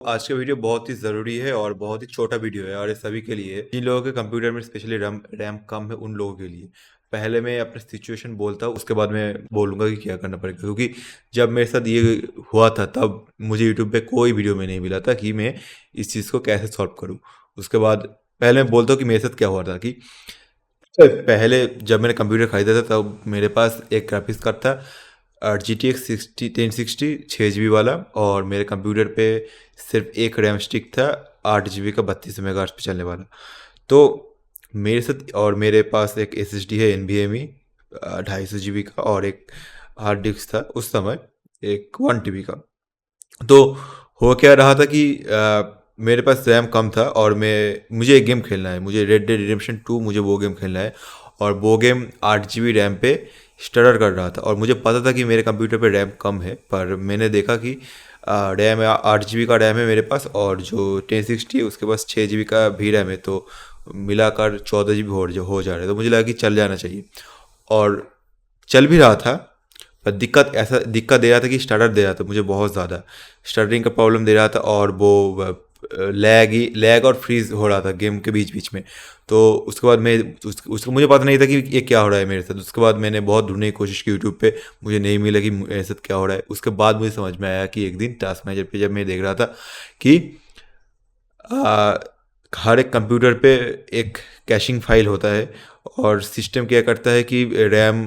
आज का वीडियो बहुत ही ज़रूरी है और बहुत ही छोटा वीडियो है और ये सभी के लिए जिन लोगों के कंप्यूटर में स्पेशली रैम कम है उन लोगों के लिए। पहले मैं अपना सिचुएशन बोलता हूँ, उसके बाद मैं बोलूँगा कि क्या करना पड़ेगा, क्योंकि जब मेरे साथ ये हुआ था तब मुझे यूट्यूब पे कोई वीडियो में नहीं मिला था कि मैं इस चीज़ को कैसे सॉल्व करूँ। उसके बाद पहले मैं बोलता हूँ कि मेरे साथ क्या हुआ था कि पहले जब मैंने कंप्यूटर खरीदा था तब मेरे पास एक ग्राफिक्स कार्ड था, जी टी एक्स 1060 6 GB वाला, और मेरे कंप्यूटर पे सिर्फ एक रैम स्टिक था 8 GB का 32 मेगाहर्ट्ज़ पे चलने वाला। तो मेरे साथ और मेरे पास एक एस एस डी है NVMe 250 GB का, और एक हार्ड डिस्क था उस समय एक 1 TB का। तो हो क्या रहा था कि मेरे पास रैम कम था और मुझे एक गेम खेलना है, मुझे रेड डेड रिडेम्पशन 2 मुझे वो गेम खेलना है, और वो गेम 8 GB रैम पे स्टरर कर रहा था। और मुझे पता था कि मेरे कंप्यूटर पे रैम कम है, पर मैंने देखा कि रैम 8 GB का रैम है मेरे पास, और जो 1060 उसके पास 6 GB का भी रैम है, तो मिलाकर 14 GB हो जा रहा है। तो मुझे लगा कि चल जाना चाहिए, और चल भी रहा था। पर दिक्कत दे रहा था कि स्टडर दे रहा था मुझे, बहुत ज़्यादा स्टडरिंग का प्रॉब्लम दे रहा था, और वो लैग और फ्रीज हो रहा था गेम के बीच बीच में। तो उसके बाद उसको मुझे पता नहीं था कि ये क्या हो रहा है मेरे साथ। उसके बाद मैंने बहुत ढूंढने की कोशिश की यूट्यूब पे, मुझे नहीं मिला कि मेरे साथ क्या हो रहा है। उसके बाद मुझे समझ में आया कि एक दिन टास्क मैनेजर पे जब मैं देख रहा था कि आ, हर एक कंप्यूटर पे एक कैशिंग फाइल होता है, और सिस्टम क्या करता है कि रैम,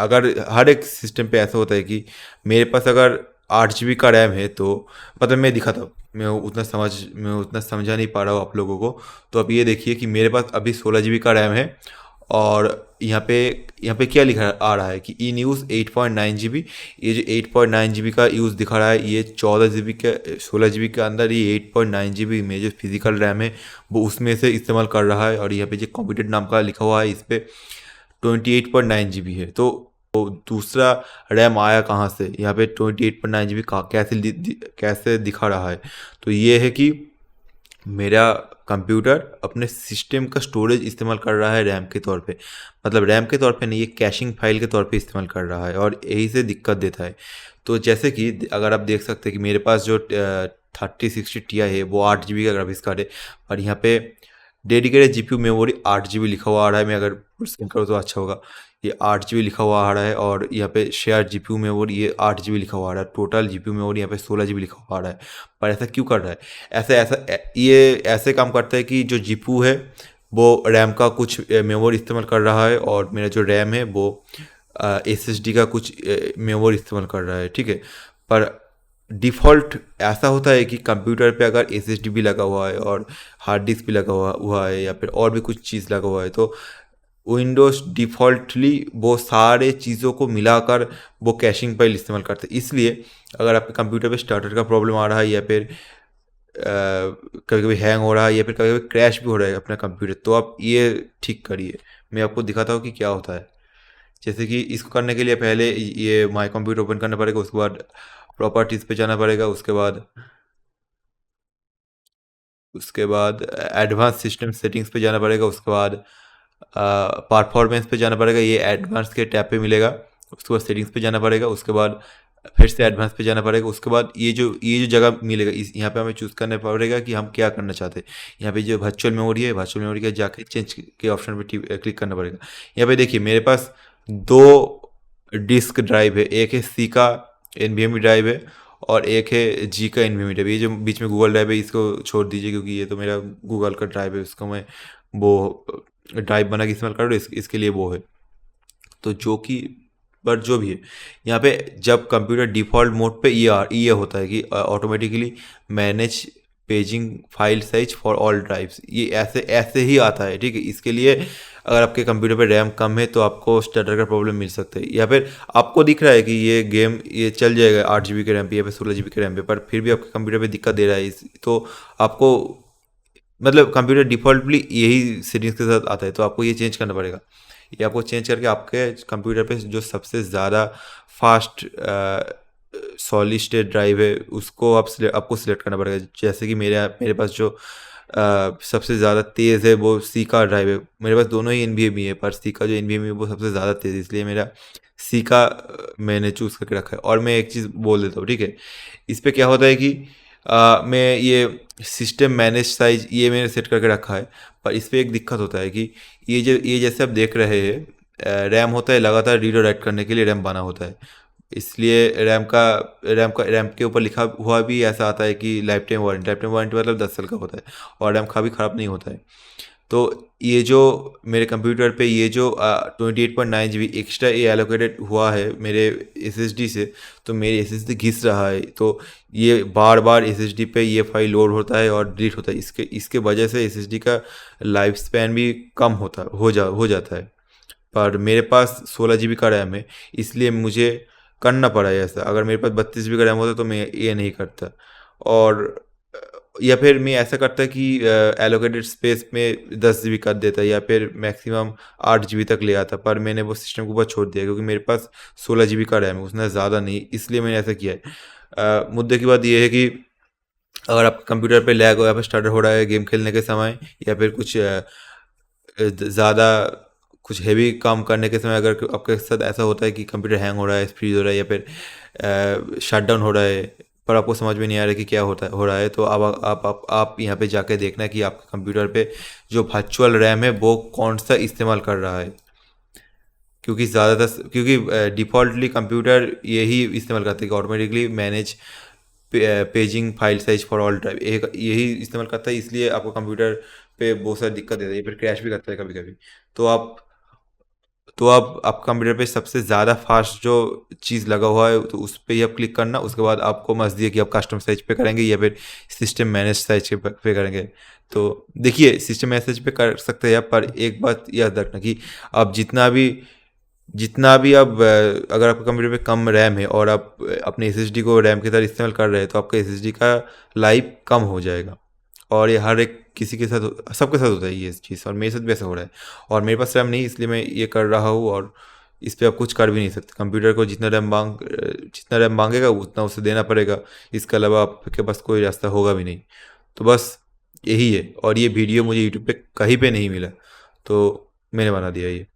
अगर हर एक सिस्टम पे ऐसा होता है कि मेरे पास अगर 8 GB का रैम है, तो मतलब मैं दिखाता हूँ, मैं उतना समझा नहीं पा रहा हूँ आप लोगों को। तो अब ये देखिए कि मेरे पास अभी 16 GB का रैम है, और यहाँ पे क्या लिखा आ रहा है कि ई न्यूज़ 8.9 GB। ये जो 8.9 GB का यूज़ दिखा रहा है, ये 14 GB के 16 GB के अंदर ये 8.9 GB में जो फिजिकल रैम है वो उसमें से इस्तेमाल कर रहा है। और यहाँ पे जो कंप्यूटर नाम का लिखा हुआ है इस पर 28.9 GB है। तो दूसरा रैम आया कहाँ से, यहाँ पे 28.9 GB का कैसे दिखा रहा है। तो ये है कि मेरा कंप्यूटर अपने सिस्टम का स्टोरेज इस्तेमाल कर रहा है रैम के तौर पे, मतलब रैम के तौर पे नहीं, ये कैशिंग फाइल के तौर पे इस्तेमाल कर रहा है, और यही से दिक्कत देता है। तो जैसे कि अगर आप देख सकते हैं कि मेरे पास जो 3060 Ti है वो 8 GB का ग्राफिक्स कार्ड है, और यहाँ पे डेडिकेटेड GPU मेमोरी 8 GB लिखा हुआ आ रहा है। मैं अगर स्कैन करूँ तो अच्छा होगा, ये 8 GB लिखा हुआ आ रहा है, और यहाँ पे शेयर GPU मेमोरी ये 8 GB लिखा हुआ आ रहा है। टोटल GPU मेमोरी यहाँ पे 16 GB लिखा हुआ आ रहा है। पर ऐसा क्यों कर रहा है? ऐसे ऐसा ये ऐसे काम करता है कि जो जीपू है वो रैम का कुछ मेमोरी इस्तेमाल कर रहा है, और मेरा जो रैम है वो एसएसडी का कुछ मेमोरी इस्तेमाल कर रहा है, ठीक है। पर डिफ़ॉल्ट ऐसा होता है कि कंप्यूटर पे अगर एसएसडी भी लगा हुआ है और हार्ड डिस्क भी लगा हुआ है, या फिर और भी कुछ चीज़ लगा हुआ है, तो विंडोज़ डिफ़ॉल्टली वो सारे चीज़ों को मिलाकर वो कैशिंग फाइल इस्तेमाल करते हैं। इसलिए अगर आपके कंप्यूटर पे स्टार्टर का प्रॉब्लम आ रहा है, या फिर कभी कभी हैंग हो रहा है, या फिर कभी कभी क्रैश भी हो रहा है अपना कंप्यूटर, तो आप ये ठीक करिए। मैं आपको दिखाता हूँ कि क्या होता है। जैसे कि इसको करने के लिए पहले ये माई कंप्यूटर ओपन करना पड़ेगा, उसके बाद प्रॉपर्टीज़ पे जाना पड़ेगा, उसके बाद एडवांस सिस्टम सेटिंग्स पे जाना पड़ेगा, उसके बाद परफॉर्मेंस पे जाना पड़ेगा, ये एडवांस के टैब पे मिलेगा। उसके बाद सेटिंग्स पे जाना पड़ेगा, उसके बाद फिर से एडवांस पे जाना पड़ेगा। उसके बाद ये जो जगह मिलेगा, इस यहाँ पे हमें चूज़ करना पड़ेगा कि हम क्या करना चाहते हैं। यहाँ पे जो वर्चुअल मेमोरी है, वर्चुअल मेमोरी का जाके चेंज के ऑप्शन पे क्लिक करना पड़ेगा। यहाँ पे देखिए मेरे पास दो डिस्क ड्राइव है, एक है सी का NVMe ड्राइव है, और एक है जी का NVMe ड्राइव। ये जो बीच में गूगल ड्राइव है इसको छोड़ दीजिए, क्योंकि ये तो मेरा गूगल का ड्राइव है, उसको मैं वो ड्राइव बना के इस्तेमाल कर रहा हूँ, इसके लिए वो है। तो जो कि पर जो भी है, यहाँ पे जब कंप्यूटर डिफ़ॉल्ट मोड पे ये होता है कि automatically manage paging file size for all drives, ये ऐसे ऐसे ही आता है, ठीक है। इसके लिए अगर आपके कंप्यूटर पे रैम कम है तो आपको स्टटर का प्रॉब्लम मिल सकता है, या फिर आपको दिख रहा है कि ये गेम ये चल जाएगा 8 GB के रैम पे या फिर 16 GB के रैम पे, पर फिर भी आपके कंप्यूटर पे दिक्कत दे रहा है तो आपको, मतलब कंप्यूटर डिफ़ॉल्टली यही सेटिंग्स के साथ आता है, तो आपको ये चेंज करना पड़ेगा। ये आपको चेंज करके आपके कंप्यूटर पे जो सबसे ज़्यादा फास्ट सॉलिड स्टेट ड्राइव है उसको आपको सिलेक्ट करना पड़ेगा। जैसे कि मेरे पास जो सबसे ज़्यादा तेज़ है वो सी का ड्राइव है। मेरे पास दोनों ही NVMe है, पर सी का जो NVMe है वो सबसे ज़्यादा तेज़ है, इसलिए मेरा सी का मैंने चूज़ करके रखा है। और मैं एक चीज़ बोल देता हूँ, ठीक है। इस पे क्या होता है कि मैं ये सिस्टम मैनेज साइज ये मैंने सेट करके रखा है, पर इस पे एक दिक्कत होता है कि ये जैसे आप देख रहे हैं, रैम होता है लगातार रीड और राइट करने के लिए रैम बना होता है। इसलिए रैम के ऊपर लिखा हुआ भी ऐसा आता है कि लाइफ टाइम वारंटी मतलब 10 साल का होता है, और रैम कभी ख़राब नहीं होता है। तो ये जो मेरे कंप्यूटर पे ये जो 28.9 GB एक्स्ट्रा ये एलोकेटेड हुआ है मेरे एसएसडी से, तो मेरी एसएसडी घिस रहा है, तो ये बार बार एसएसडी पे ये फाइल लोड होता है और डिलीट होता है। इसके वजह से एसएसडी का लाइफ स्पैन भी कम हो जाता है। पर मेरे पास 16 GB का रैम है, इसलिए मुझे करना पड़ा है ऐसा। अगर मेरे पास 32 GB का रैम होता तो मैं ये नहीं करता। और या फिर मैं ऐसा करता कि एलोकेटेड स्पेस में 10 GB कर देता, या फिर मैक्सिमम 8 GB तक ले आता, पर मैंने वो सिस्टम के ऊपर छोड़ दिया क्योंकि मेरे पास 16 GB का रैम है, उतना ज़्यादा नहीं, इसलिए मैंने ऐसा किया है। मुद्दे की बात यह है कि अगर आप कंप्यूटर पे लैग हो या फिर स्टटर हो रहा है गेम खेलने के समय, या फिर कुछ ज़्यादा कुछ हैवी काम करने के समय अगर आपके साथ ऐसा होता है कि कंप्यूटर हैंग हो रहा है, फ्रीज हो रहा है, या फिर शट डाउन हो रहा है, पर आपको समझ में नहीं आ रहा कि क्या हो रहा है, तो आप यहाँ पे जाके देखना कि आपके कंप्यूटर पे जो वर्चुअल रैम है वो कौन सा इस्तेमाल कर रहा है। क्योंकि डिफ़ॉल्टली कंप्यूटर यही इस्तेमाल करता है कि automatically manage paging file size for all drive, यही इस्तेमाल करता है, इसलिए आपको कंप्यूटर पे बहुत सारी दिक्कत देता है, फिर क्रैश भी करता है कभी कभी। तो आप कंप्यूटर पे सबसे ज़्यादा फास्ट जो चीज़ लगा हुआ है तो उस पर ही आप क्लिक करना। उसके बाद आपको मर्जी है कि आप कस्टम साइज पे करेंगे या फिर सिस्टम मैनेज साइज पे करेंगे। तो देखिए, सिस्टम मैनेज पे कर सकते हैं आप, पर एक बात याद रखना कि आप जितना भी आप अगर आपका कंप्यूटर पे कम रैम है और आप अपने एसएसडी को रैम की तरह इस्तेमाल कर रहे हैं, तो आपका एसएसडी का लाइफ कम हो जाएगा। और ये हर एक किसी के साथ सबके साथ होता है ये चीज़, और मेरे साथ भी ऐसा हो रहा है। और मेरे पास रैम नहीं, इसलिए मैं ये कर रहा हूँ, और इस पे आप कुछ कर भी नहीं सकते। कंप्यूटर को जितना रैम मांगेगा उतना उसे देना पड़ेगा। इसके अलावा आपके पास कोई रास्ता होगा भी नहीं। तो बस यही है, और ये वीडियो मुझे यूट्यूब पे कहीं पे नहीं मिला, तो मैंने बना दिया ये।